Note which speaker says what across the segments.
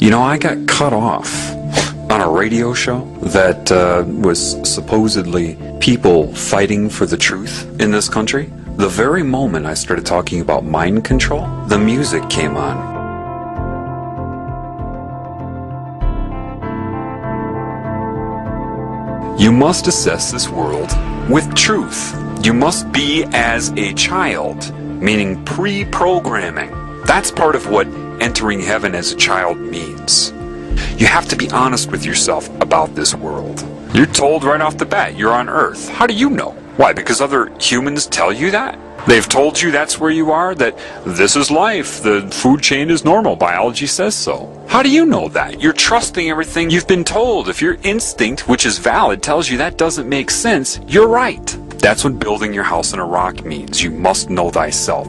Speaker 1: You know, I got cut off on a radio show that was supposedly people fighting for the truth in this country. The very moment I started talking about mind control, the music came on. You must assess this world with truth. You must be as a child, meaning pre-programming. That's part of what entering heaven as a child means. You have to be honest with yourself about this world. You're told right off the bat you're on Earth. How do you know? Why? Because other humans tell you that? They've told you that's where you are, that this is life, the food chain is normal, biology says so. How do you know that? You're trusting everything you've been told. If your instinct, which is valid, tells you that doesn't make sense, you're right. That's what building your house in a rock means. You must know thyself.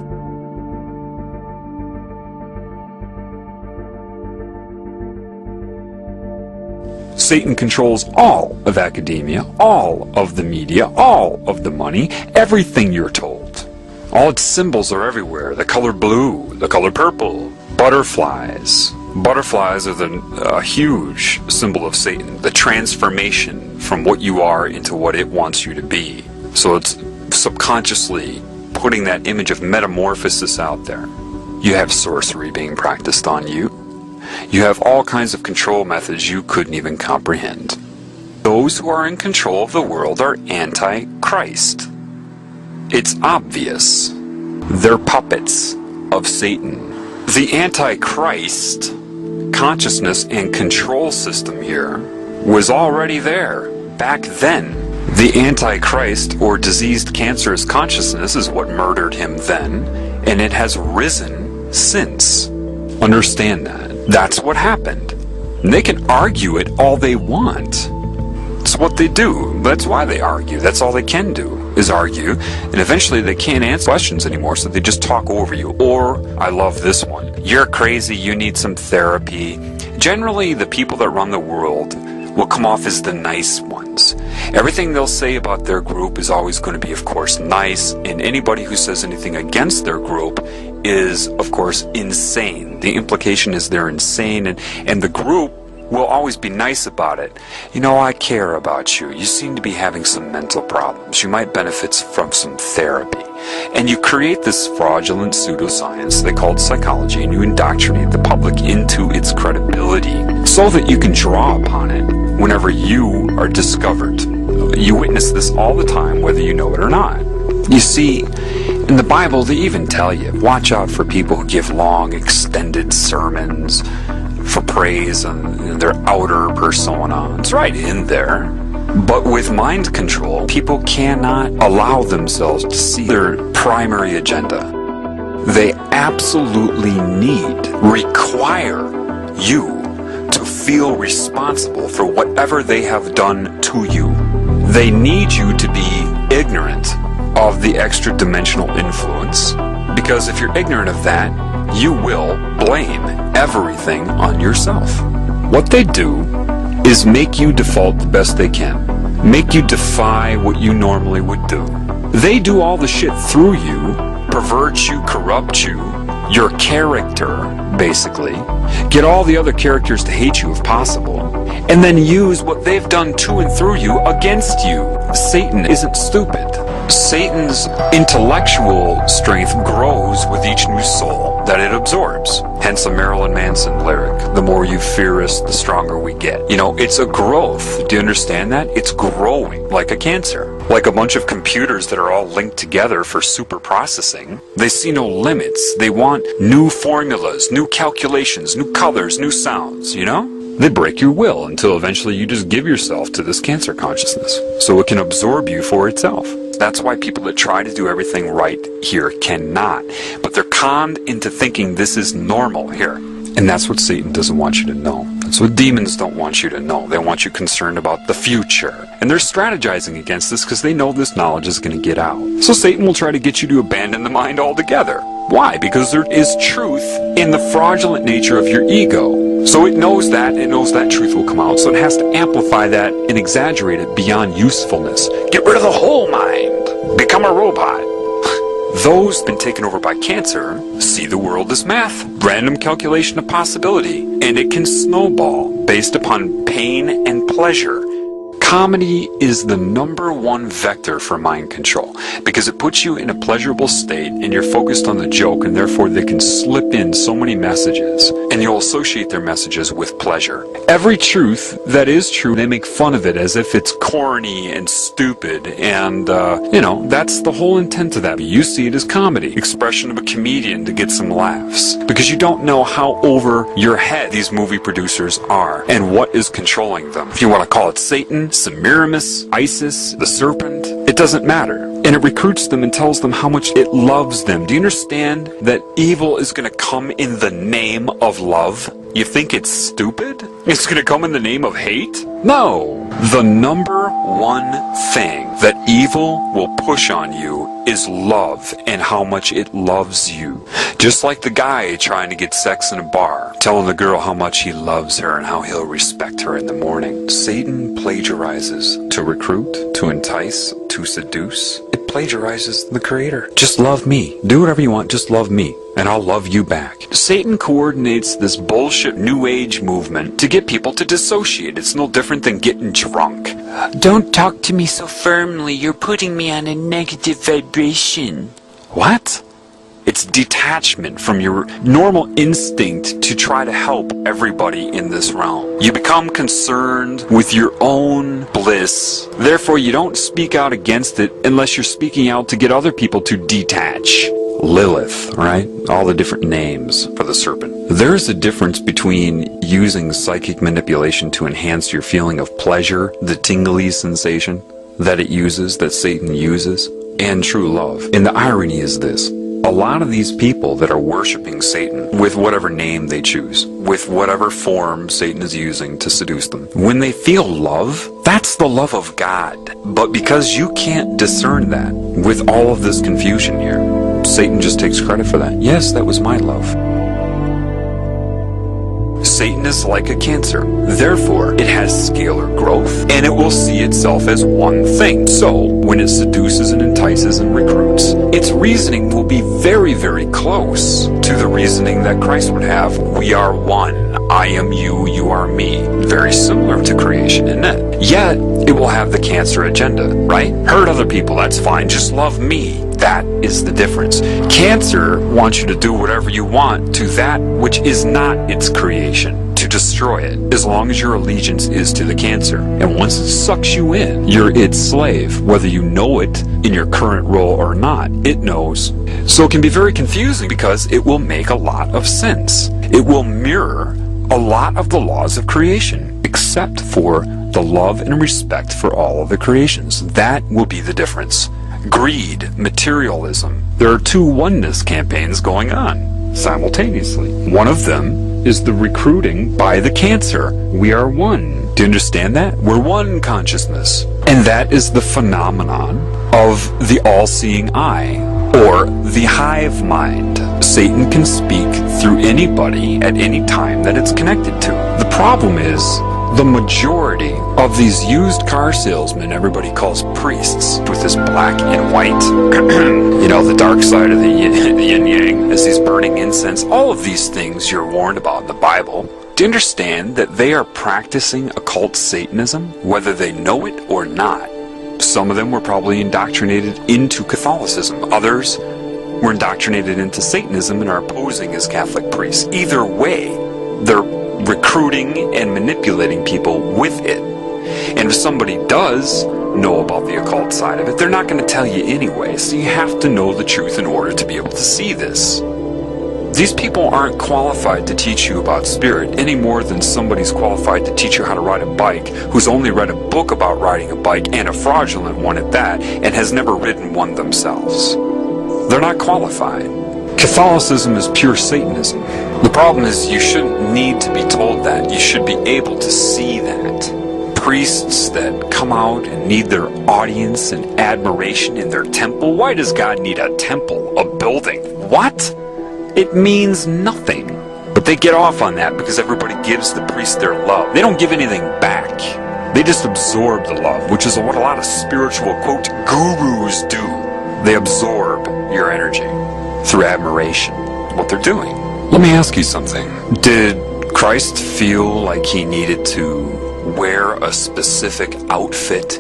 Speaker 1: Satan controls all of academia, all of the media, all of the money, everything you're told. All its symbols are everywhere. The color blue, the color purple, butterflies. Butterflies are a huge symbol of Satan, the transformation from what you are into what it wants you to be. So it's subconsciously putting that image of metamorphosis out there. You have sorcery being practiced on you. You have all kinds of control methods you couldn't even comprehend. Those who are in control of the world are anti-Christ. It's obvious. They're puppets of Satan. The anti-Christ consciousness and control system here was already there back then. The anti-Christ or diseased cancerous consciousness is what murdered him then, and it has risen since. Understand that. That's what happened. And they can argue it all they want. It's what they do. That's why they argue. That's all they can do, is argue. And eventually they can't answer questions anymore, so they just talk over you. Or, I love this one, you're crazy, you need some therapy. Generally, the people that run the world will come off as the nice ones. Everything they'll say about their group is always going to be, of course, nice, and anybody who says anything against their group is, of course, insane. The implication is they're insane, and the group will always be nice about it. You know, I care about you. You seem to be having some mental problems. You might benefit from some therapy. And you create this fraudulent pseudoscience they call psychology, and you indoctrinate the public into its credibility so that you can draw upon it whenever you are discovered. You witness this all the time, whether you know it or not. You see, in the Bible, they even tell you, watch out for people who give long, extended sermons for praise and their outer persona. It's right in there. But with mind control, people cannot allow themselves to see their primary agenda. They absolutely require you to feel responsible for whatever they have done to you. They need you to be ignorant of the extra-dimensional influence, because if you're ignorant of that, you will blame everything on yourself. What they do is make you default the best they can, make you defy what you normally would do. They do all the shit through you, pervert you, corrupt you, your character, basically, get all the other characters to hate you if possible, and then use what they've done to and through you against you. Satan isn't stupid. Satan's intellectual strength grows with each new soul that it absorbs. Hence a Marilyn Manson lyric, the more you fear us, the stronger we get. You know, it's a growth. Do you understand that? It's growing like a cancer. Like a bunch of computers that are all linked together for super processing. They see no limits. They want new formulas, new calculations, new colors, new sounds, you know? They break your will until eventually you just give yourself to this cancer consciousness so it can absorb you for itself. That's why people that try to do everything right here cannot. But they're conned into thinking this is normal here. And that's what Satan doesn't want you to know. That's what demons don't want you to know. They want you concerned about the future. And they're strategizing against this because they know this knowledge is going to get out. So Satan will try to get you to abandon the mind altogether. Why? Because there is truth in the fraudulent nature of your ego. So it knows that truth will come out. So it has to amplify that and exaggerate it beyond usefulness. Get rid of the whole mind. Become a robot. Those who've been taken over by cancer see the world as math, random calculation of possibility, and it can snowball based upon pain and pleasure. Comedy is the #1 vector for mind control because it puts you in a pleasurable state and you're focused on the joke, and therefore they can slip in so many messages and you'll associate their messages with pleasure. Every truth that is true, they make fun of it as if it's corny and stupid, and that's the whole intent of that. You see it as comedy, expression of a comedian to get some laughs, because you don't know how over your head these movie producers are and what is controlling them. If you want to call it Satan, Semiramis, Isis, the serpent, it doesn't matter. And it recruits them and tells them how much it loves them. Do you understand that evil is going to come in the name of love? You think it's stupid? It's going to come in the name of hate? No! The #1 thing that evil will push on you is love and how much it loves you. Just like the guy trying to get sex in a bar, telling the girl how much he loves her and how he'll respect her in the morning. Satan plagiarizes to recruit, to entice, to seduce. It plagiarizes the Creator. Just love me. Do whatever you want, just love me, and I'll love you back. Satan coordinates this bullshit New Age movement to get people to dissociate. It's no different than getting drunk. Don't talk to me so firmly. You're putting me on a negative vibration. What? It's detachment from your normal instinct to try to help everybody in this realm. You become concerned with your own bliss. Therefore, you don't speak out against it unless you're speaking out to get other people to detach. Lilith, right? All the different names for the serpent. There's a difference between using psychic manipulation to enhance your feeling of pleasure, the tingly sensation that it uses, that Satan uses, and true love. And the irony is this. A lot of these people that are worshiping Satan with whatever name they choose, with whatever form Satan is using to seduce them, when they feel love, that's the love of God. But because you can't discern that with all of this confusion here, Satan just takes credit for that. Yes, that was my love. Satan is like a cancer. Therefore, it has scalar growth, and it will see itself as one thing. So, when it seduces and entices and recruits, its reasoning will be very, very close to the reasoning that Christ would have. We are one. I am you, you are me. Very similar to creation, isn't it? Yet, it will have the cancer agenda, right? Hurt other people, that's fine. Just love me. That is the difference. Cancer wants you to do whatever you want to that which is not its creation, to destroy it, as long as your allegiance is to the cancer. And once it sucks you in, you're its slave, whether you know it in your current role or not. It knows. So it can be very confusing because it will make a lot of sense. It will mirror a lot of the laws of creation, except for the love and respect for all of the creations. That will be the difference. Greed, materialism. There are two oneness campaigns going on simultaneously. One of them is the recruiting by the cancer. We are one. Do you understand that? We're one consciousness. And that is the phenomenon of the all-seeing eye, or the hive mind. Satan can speak through anybody at any time that it's connected to. The problem is, the majority of these used car salesmen everybody calls priests, with this black and white, the dark side of the yin-yang, as these burning incense, all of these things you're warned about in the Bible. Do you understand that they are practicing occult Satanism, whether they know it or not? Some of them were probably indoctrinated into Catholicism. Others were indoctrinated into Satanism and are posing as Catholic priests. Either way, they're recruiting and manipulating people with it. And if somebody does know about the occult side of it, they're not going to tell you anyway. So you have to know the truth in order to be able to see this. These people aren't qualified to teach you about spirit any more than somebody's qualified to teach you how to ride a bike who's only read a book about riding a bike, and a fraudulent one at that, and has never ridden one themselves. They're not qualified. Catholicism is pure Satanism. The problem is you shouldn't need to be told that. You should be able to see that. Priests that come out and need their audience and admiration in their temple. Why does God need a temple, a building? What? It means nothing. But they get off on that because everybody gives the priest their love. They don't give anything back. They just absorb the love, which is what a lot of spiritual, quote, gurus do. They absorb your energy through admiration, what they're doing. Let me ask you something. Did Christ feel like he needed to wear a specific outfit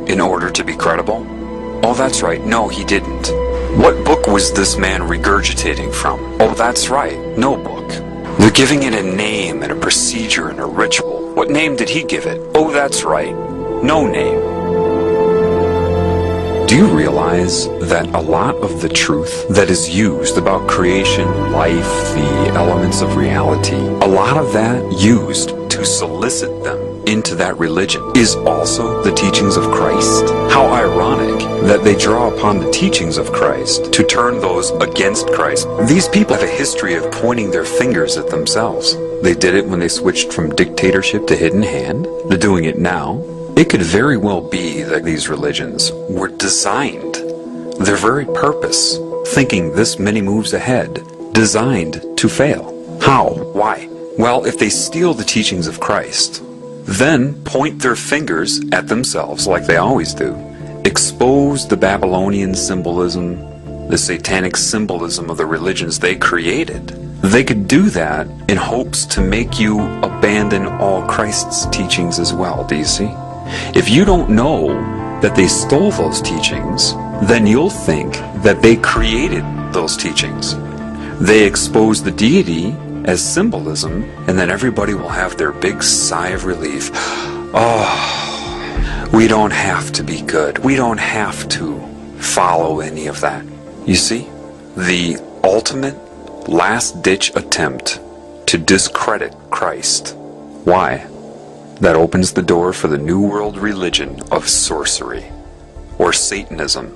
Speaker 1: in order to be credible? Oh, that's right. No, he didn't. What book was this man regurgitating from? Oh, that's right. No book. They're giving it a name and a procedure and a ritual. What name did he give it? Oh, that's right. No name. Do you realize that a lot of the truth that is used about creation, life, the elements of reality, a lot of that used to solicit them into that religion is also the teachings of Christ? How ironic that they draw upon the teachings of Christ to turn those against Christ. These people have a history of pointing their fingers at themselves. They did it when they switched from dictatorship to hidden hand. They're doing it now. It could very well be that these religions were designed, their very purpose, thinking this many moves ahead, designed to fail. How? Why? Well, if they steal the teachings of Christ, then point their fingers at themselves like they always do, expose the Babylonian symbolism, the satanic symbolism of the religions they created, they could do that in hopes to make you abandon all Christ's teachings as well, do you see? If you don't know that they stole those teachings, then you'll think that they created those teachings. They expose the deity as symbolism, and then everybody will have their big sigh of relief. Oh, we don't have to be good. We don't have to follow any of that. You see, the ultimate last-ditch attempt to discredit Christ. Why? That opens the door for the New World religion of sorcery, or Satanism.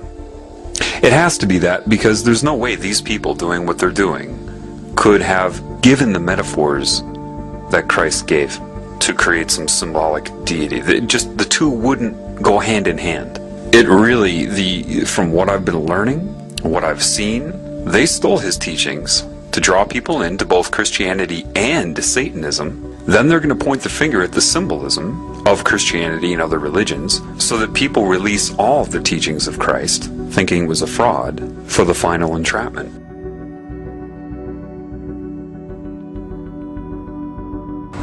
Speaker 1: It has to be that because there's no way these people doing what they're doing could have given the metaphors that Christ gave to create some symbolic deity. The two wouldn't go hand in hand. It really, from what I've been learning, what I've seen, they stole his teachings to draw people into both Christianity and Satanism. Then they're going to point the finger at the symbolism of Christianity and other religions so that people release all of the teachings of Christ, thinking it was a fraud, for the final entrapment.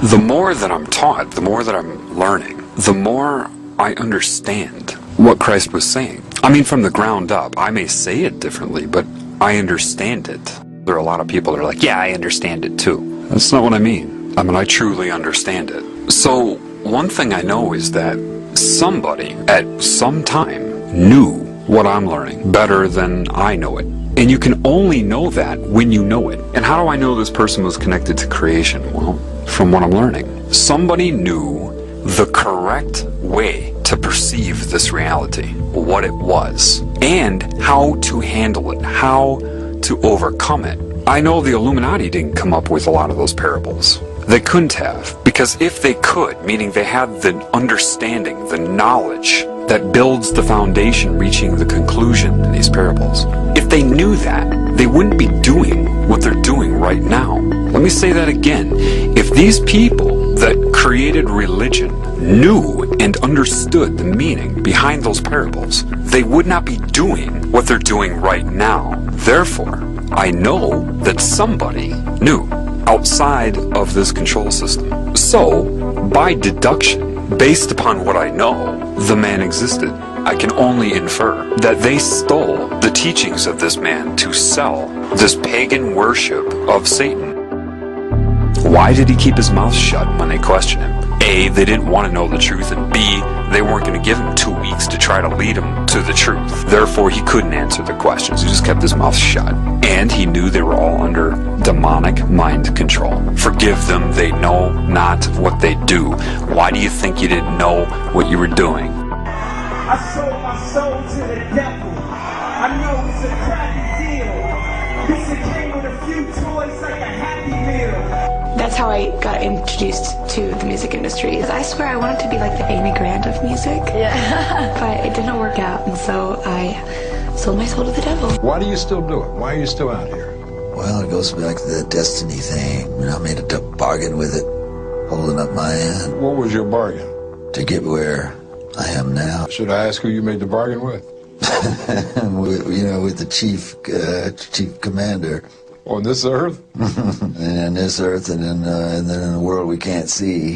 Speaker 1: The more that I'm taught, the more that I'm learning, the more I understand what Christ was saying. I mean, from the ground up. I may say it differently, but I understand it. There are a lot of people that are like, yeah, I understand it too. That's not what I mean. I mean, I truly understand it. So, one thing I know is that somebody at some time knew what I'm learning better than I know it. And you can only know that when you know it. And how do I know this person was connected to creation? Well, from what I'm learning. Somebody knew the correct way to perceive this reality, what it was, and how to handle it, how to overcome it. I know the Illuminati didn't come up with a lot of those parables. They couldn't have, because if they could, meaning they had the understanding, the knowledge that builds the foundation reaching the conclusion in these parables, if they knew that, they wouldn't be doing what they're doing right now. Let me say that again. If these people that created religion knew and understood the meaning behind those parables, they would not be doing what they're doing right now. Therefore, I know that somebody knew outside of this control system. So, by deduction, based upon what I know, the man existed. I can only infer that they stole the teachings of this man to sell this pagan worship of Satan. Why did he keep his mouth shut when they questioned him? A, they didn't want to know the truth, and B, they weren't going to give him 2 weeks to try to lead him to the truth. Therefore, he couldn't answer the questions. He just kept his mouth shut. And he knew they were all under demonic mind control. Forgive them, they know not what they do. Why do you think you didn't know what you were doing?
Speaker 2: I sold my soul to the devil. I know it's a crappy deal. This came with a few toys like a Happy Meal.
Speaker 3: That's how I got introduced to the music industry. I swear I wanted to be like the Amy Grant of music. Yeah. But it didn't work out, and so I sold my soul to the devil.
Speaker 4: Why do you still do it? Why are you still out here?
Speaker 5: Well, it goes back to the destiny thing. I made a bargain with it, holding up my end.
Speaker 4: What was your bargain?
Speaker 5: To get where I am now.
Speaker 4: Should I ask who you made the bargain with?
Speaker 5: with the chief commander.
Speaker 4: On this earth?
Speaker 5: And this earth, and then in the world we can't see.